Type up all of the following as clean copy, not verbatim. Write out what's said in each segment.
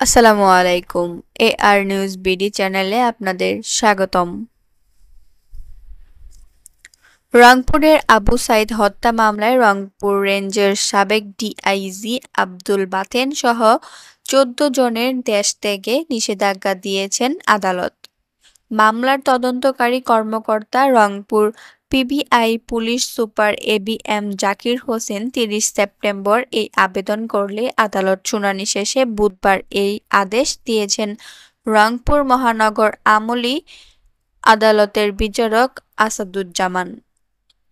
আসসালামু আলাইকুম। AR news BD চ্যানেলে আপনাদের স্বাগতম। রংপুরের আবু সাইদ হত্যা মামলায় রংপুর রেঞ্জের সাবেক ডিআইজি আব্দুল বাতেন সহ ১৪ জনের দেশ ত্যাগে নিষেধাজ্ঞা দিয়েছেন আদালত। মামলার তদন্তকারী কর্মকর্তা Rangpur PBI police super ABM Zakir Hossain ৩০ September এই আবেদন করলে আদালত শুনানি শেষে বুধবার এই আদেশ দিয়েছেন। রংপুর মহানগর আমলি আদালতের বিচারক আসাদুজ্জামান।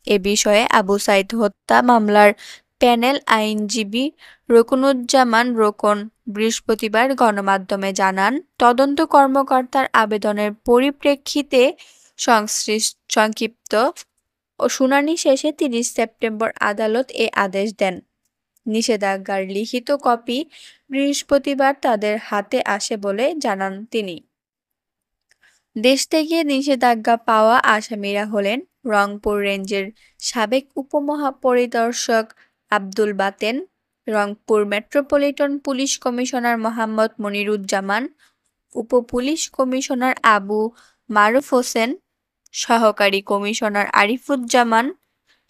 এ বিষয়ে আবু সাইদ হত্যা মামলার প্যানেল আইনজীবী রুকনুজ্জামান রোকন বৃহস্পতিবার গণমাধ্যমে জানান, তদন্ত কর্মকর্তার আবেদনের পরিপ্রেক্ষিতে সংক্ষিপ্ত শুনানি শেষে ৩০ সেপ্টেম্বর আদালত এ আদেশ দেন। নিষেধাজ্ঞার লিখিত কপি বৃহস্পতিবার তাদের হাতে আসে বলে জানান তিনি। দেশ থেকে নিষেধাজ্ঞা পাওয়া আসামিরা হলেন রংপুর রেঞ্জের সাবেক উপমহাপরিদর্শক Abdul Baten, Rangpur metropolitan police commissioner Mohammad Moniruzzaman, উপ-পুলিশ কমিশনার আবু মারুফ হোসেন, সহকারী কমিশনার আরিফুজ্জামান,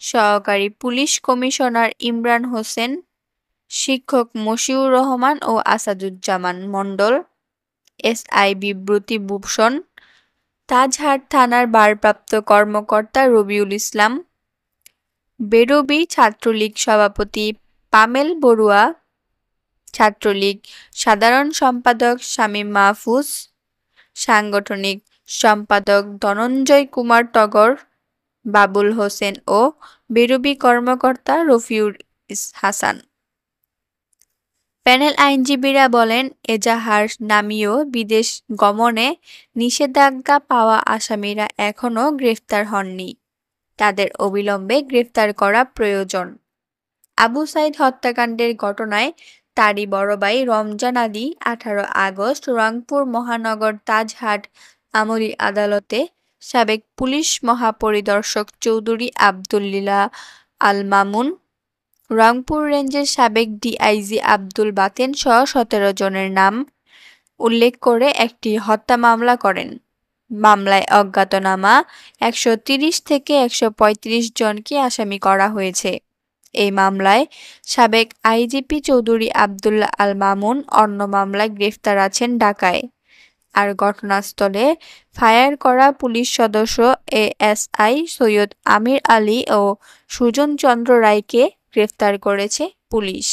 সহকারী পুলিশ কমিশনার ইমরান হোসেন, শিক্ষক মশিউর রহমান ও আসাদুজ্জামান মণ্ডল, এসআই বিভূতি ভূষণ, তাজহাট থানার ভারপ্রাপ্ত কর্মকর্তা রবিউল ইসলাম, বেরবি ছাত্রলীগ সভাপতি পামেল বড়ুয়া, ছাত্রলীগ সাধারণ সম্পাদক শামীম মাহফুজ, সাংগঠনিক সম্পাদক ধনঞ্জয় কুমার টগর, বাবুল হোসেন ও বেরবি কর্মকর্তা রফিউল হাসান। প্যানেল আইনজীবীরা বলেন, এজাহার নামীয় বিদেশ গমনে নিষেধাজ্ঞা পাওয়া আসামিরা এখনও গ্রেফতার হননি। তাদের অবিলম্বে গ্রেফতার করা প্রয়োজন। আবু সাইদ হত্যাকাণ্ডের ঘটনায় তারই বড় ভাই রমজান আলী ১৮ আগস্ট রংপুর মহানগর তাজহাট আমলি আদালতে সাবেক পুলিশ মহাপরিদর্শক চৌধুরী আবদুল্লাহ আল মামুন, রংপুর রেঞ্জের সাবেক ডিআইজি আব্দুল বাতেন সহ ১৭ জনের নাম উল্লেখ করে একটি হত্যা মামলা করেন। মামলায় অজ্ঞাতনামা ১৩০ থেকে ১৩৫ জনকে আসামি করা হয়েছে। এই মামলায় সাবেক আইজিপি চৌধুরী আবদুল্লাহ আল মামুন অন্য মামলায় গ্রেফতার আছেন ঢাকায়। আর ঘটনাস্থলে ফায়ার করা পুলিশ সদস্য এএসআই সৈয়দ আমির আলী ও সুজন চন্দ্র রায়কে গ্রেফতার করেছে পুলিশ।